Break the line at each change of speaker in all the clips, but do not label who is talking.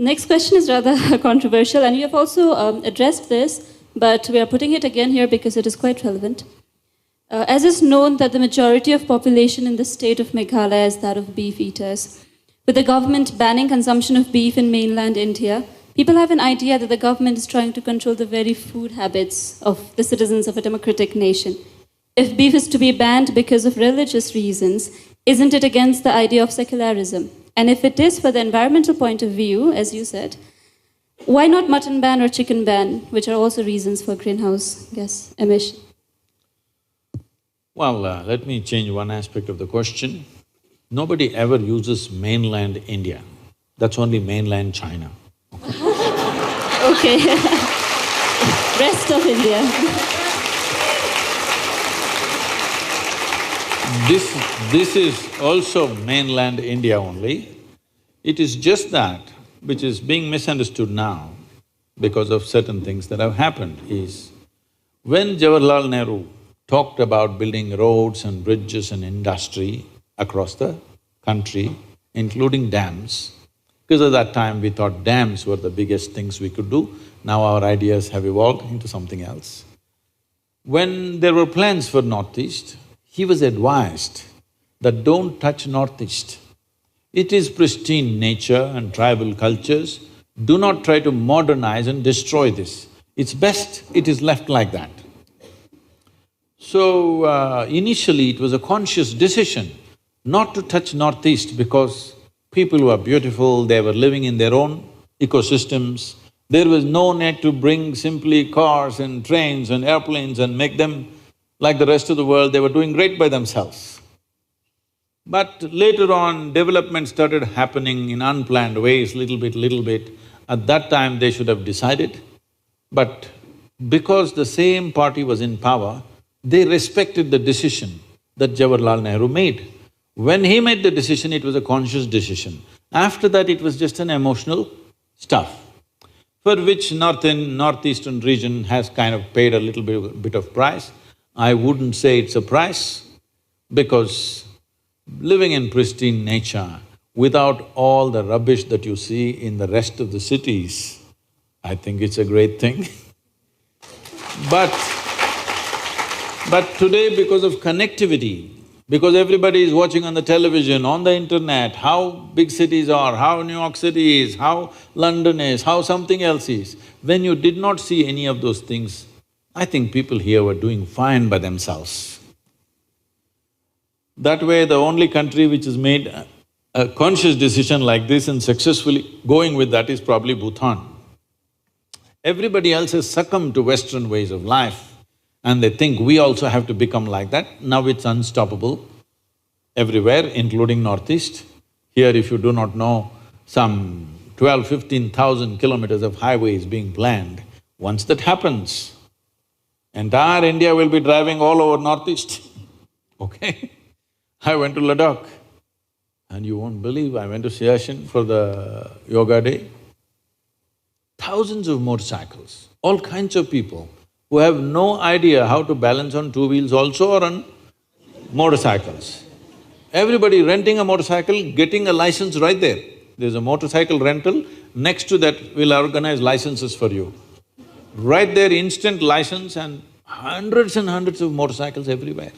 Next question is rather controversial, and you have also addressed this, but we are putting it again here because it is quite relevant. As is known that the majority of population in the state of Meghalaya is that of beef eaters. With the government banning consumption of beef in mainland India, people have an idea that the government is trying to control the very food habits of the citizens of a democratic nation. If beef is to be banned because of religious reasons, isn't it against the idea of secularism? And if it is for the environmental point of view, as you said, why not mutton ban or chicken ban, which are also reasons for greenhouse gas emission?
Well, let me change one aspect of the question. Nobody ever uses mainland India. That's only mainland China.
Okay. Rest of India.
This is also mainland India only. It is just that which is being misunderstood now because of certain things that have happened is, when Jawaharlal Nehru talked about building roads and bridges and industry across the country, including dams, because at that time we thought dams were the biggest things we could do. Now our ideas have evolved into something else. When there were plans for Northeast, he was advised that don't touch Northeast. It is pristine nature and tribal cultures. Do not try to modernize and destroy this. It's best it is left like that. So, initially it was a conscious decision not to touch Northeast because people were beautiful, they were living in their own ecosystems. There was no need to bring simply cars and trains and airplanes and make them like the rest of the world. They were doing great by themselves. But later on, development started happening in unplanned ways, little bit. At that time, they should have decided. But because the same party was in power, they respected the decision that Jawaharlal Nehru made. When he made the decision, it was a conscious decision. After that, it was just an emotional stuff, for which northeastern region has kind of paid a little bit of price. I wouldn't say it's a price, because living in pristine nature without all the rubbish that you see in the rest of the cities, I think it's a great thing. But today, because of connectivity, because everybody is watching on the television, on the internet, how big cities are, how New York City is, how London is, how something else is, when you did not see any of those things, I think people here were doing fine by themselves. That way, the only country which has made a conscious decision like this and successfully going with that is probably Bhutan. Everybody else has succumbed to Western ways of life, and they think we also have to become like that. Now it's unstoppable everywhere, including Northeast. Here, if you do not know, some 15,000 kilometers of highway is being planned. Once that happens, entire India will be driving all over Northeast, okay? I went to Ladakh, and you won't believe, I went to Siachen for the yoga day. Thousands of motorcycles, all kinds of people who have no idea how to balance on two wheels also or on motorcycles. Everybody renting a motorcycle, getting a license right there. There's a motorcycle rental, next to that we'll organize licenses for you. Right there, instant license, and hundreds of motorcycles everywhere.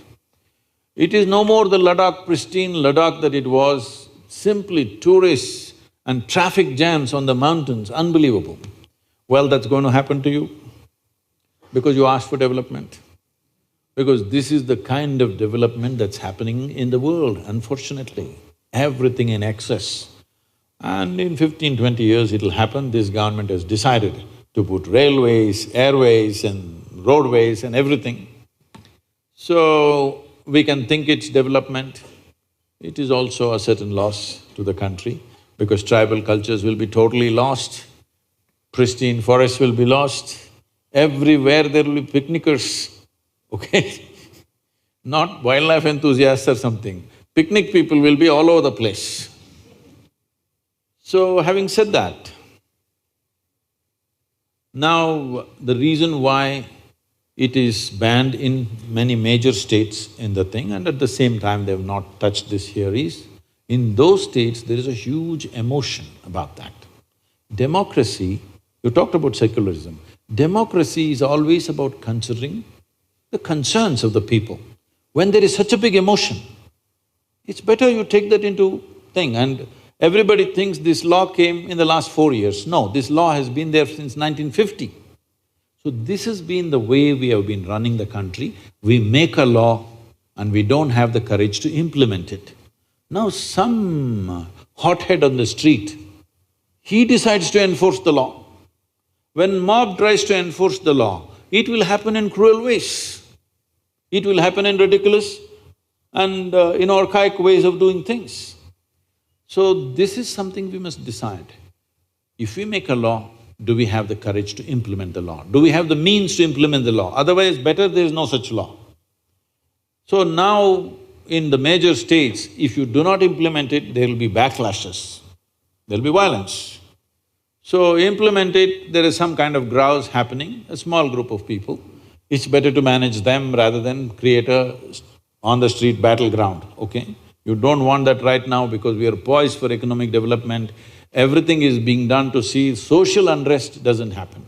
It is no more the Ladakh, pristine Ladakh that it was, simply tourists and traffic jams on the mountains, unbelievable. Well, that's going to happen to you because you asked for development. Because this is the kind of development that's happening in the world, unfortunately. Everything in excess. And in 15–20 years it'll happen. This government has decided to put railways, airways and roadways and everything. So, we can think it's development. It is also a certain loss to the country because tribal cultures will be totally lost, pristine forests will be lost, everywhere there will be picnickers, okay? Not wildlife enthusiasts or something. Picnic people will be all over the place. So, having said that, now the reason why it is banned in many major states in the thing, and at the same time they have not touched this here is, in those states there is a huge emotion about that. Democracy, you talked about secularism. Democracy is always about considering the concerns of the people. When there is such a big emotion, it's better you take that into thing. And everybody thinks this law came in the last 4 years. No, this law has been there since 1950. So this has been the way we have been running the country. We make a law and we don't have the courage to implement it. Now some hothead on the street, he decides to enforce the law. When mob tries to enforce the law, it will happen in cruel ways. It will happen in ridiculous and in archaic ways of doing things. So this is something we must decide. If we make a law, do we have the courage to implement the law? Do we have the means to implement the law? Otherwise, better there is no such law. So now, in the major states, if you do not implement it, there will be backlashes, there will be violence. So implement it, there is some kind of grouse happening, a small group of people. It's better to manage them rather than create a on-the-street battleground, okay? You don't want that right now because we are poised for economic development. Everything is being done to see social unrest doesn't happen.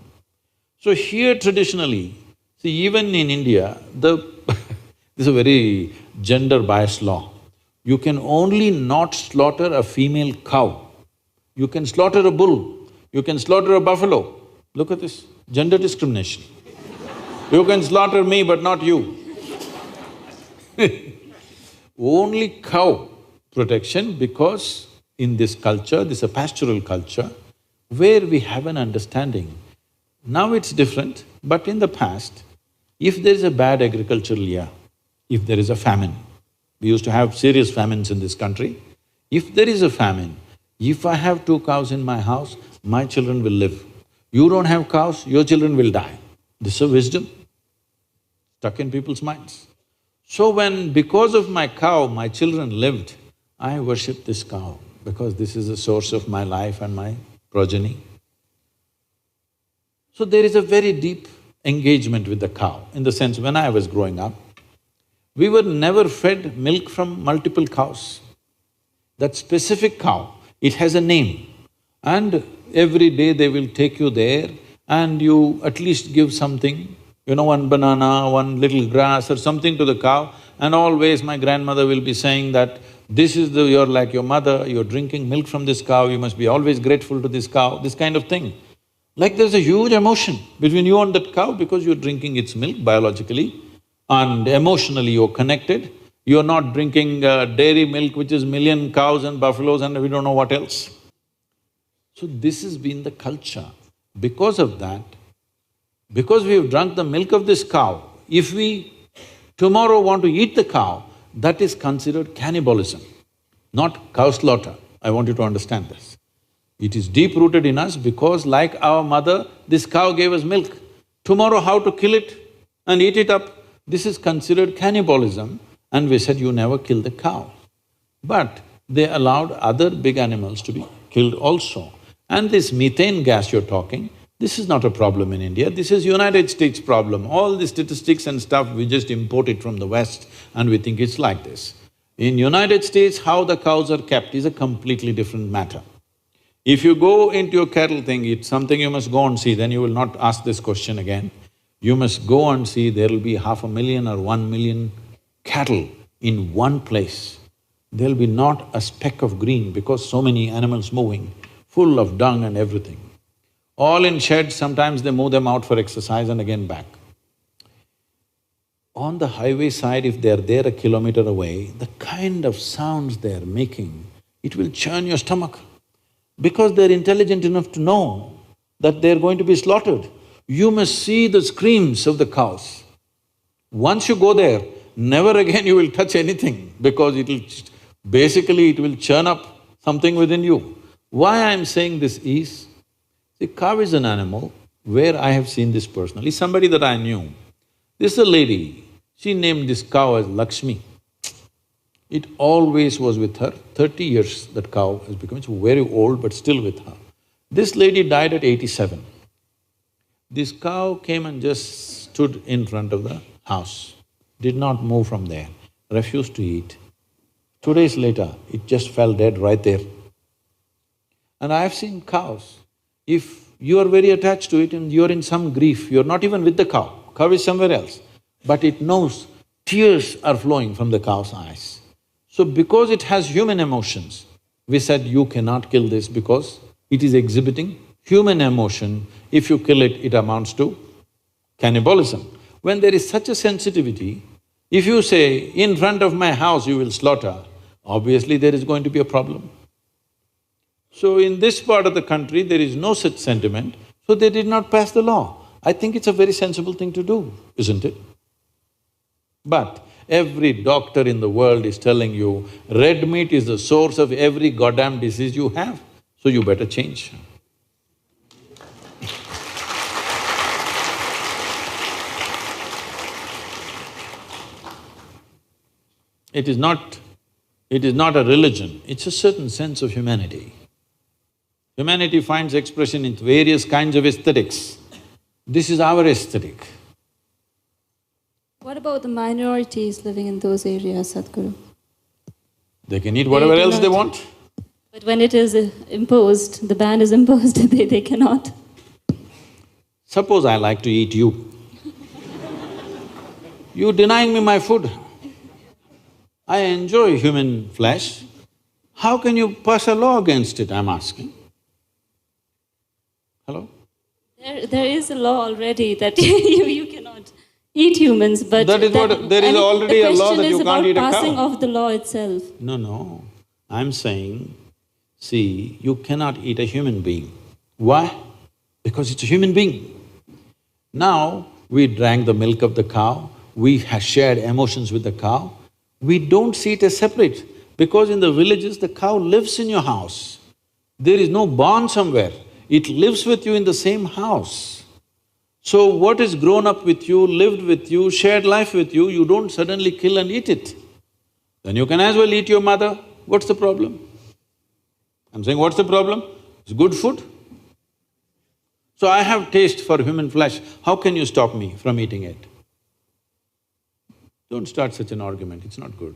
So here traditionally, see even in India, this is a very gender-biased law. You can only not slaughter a female cow. You can slaughter a bull, you can slaughter a buffalo. Look at this, gender discrimination. You can slaughter me but not you. Only cow protection because in this culture, this is a pastoral culture, where we have an understanding. Now it's different, but in the past, if there is a bad agricultural year, if there is a famine, we used to have serious famines in this country, if there is a famine, if I have 2 cows in my house, my children will live. You don't have cows, your children will die. This is a wisdom stuck in people's minds. So when because of my cow, my children lived, I worship this cow because this is the source of my life and my progeny. So there is a very deep engagement with the cow, in the sense when I was growing up, we were never fed milk from multiple cows. That specific cow, it has a name, and every day they will take you there and you at least give something, one banana, one little grass or something to the cow, and always my grandmother will be saying that you're like your mother, you're drinking milk from this cow, you must be always grateful to this cow, this kind of thing. Like there's a huge emotion between you and that cow because you're drinking its milk biologically and emotionally you're connected. You're not drinking dairy milk which is million cows and buffaloes and we don't know what else. So this has been the culture. Because of that, because we've drunk the milk of this cow, if we tomorrow want to eat the cow, that is considered cannibalism, not cow slaughter. I want you to understand this. It is deep-rooted in us because like our mother, this cow gave us milk. Tomorrow how to kill it and eat it up, this is considered cannibalism, and we said, you never kill the cow. But they allowed other big animals to be killed also. And this methane gas you're talking, this is not a problem in India, this is United States problem. All the statistics and stuff, we just import it from the West and we think it's like this. In United States, how the cows are kept is a completely different matter. If you go into your cattle thing, it's something you must go and see, then you will not ask this question again. You must go and see, there will be 500,000 or 1 million cattle in one place. There'll be not a speck of green because so many animals moving, full of dung and everything. All in sheds, sometimes they move them out for exercise and again back. On the highway side, if they're there a kilometer away, the kind of sounds they're making, it will churn your stomach. Because they're intelligent enough to know that they're going to be slaughtered. You must see the screams of the cows. Once you go there, never again you will touch anything because basically it will churn up something within you. Why I'm saying this is, see, cow is an animal where I have seen this personally, somebody that I knew. This is a lady, she named this cow as Lakshmi. It always was with her, 30 years that cow has become, it's very old but still with her. This lady died at 87. This cow came and just stood in front of the house, did not move from there, refused to eat. 2 days later, it just fell dead right there. And I have seen cows, If you are very attached to it and you're in some grief, you're not even with the cow is somewhere else, but it knows tears are flowing from the cow's eyes. So because it has human emotions, we said you cannot kill this because it is exhibiting human emotion. If you kill it, it amounts to cannibalism. When there is such a sensitivity, if you say, in front of my house you will slaughter, obviously there is going to be a problem. So in this part of the country, there is no such sentiment, so they did not pass the law. I think it's a very sensible thing to do, isn't it? But every doctor in the world is telling you, red meat is the source of every goddamn disease you have, so you better change. It is not a religion, it's a certain sense of humanity. Humanity finds expression in various kinds of aesthetics. This is our aesthetic.
What about the minorities living in those areas, Sadhguru?
They can eat whatever else they want.
But when it is imposed, the ban is imposed, they cannot.
Suppose I like to eat you. You denying me my food. I enjoy human flesh. How can you pass a law against it, I'm asking? Hello?
There is a law already that you cannot eat humans, but…
That is what… there is already a law that you can't eat a cow.
The question is about passing of the law itself.
No, I'm saying, see, you cannot eat a human being. Why? Because it's a human being. Now, we drank the milk of the cow, we have shared emotions with the cow, we don't see it as separate, because in the villages, the cow lives in your house. There is no barn somewhere, it lives with you in the same house. So what is grown up with you, lived with you, shared life with you, you don't suddenly kill and eat it. Then you can as well eat your mother, what's the problem? I'm saying, what's the problem? It's good food. So I have taste for human flesh, how can you stop me from eating it? Don't start such an argument, it's not good.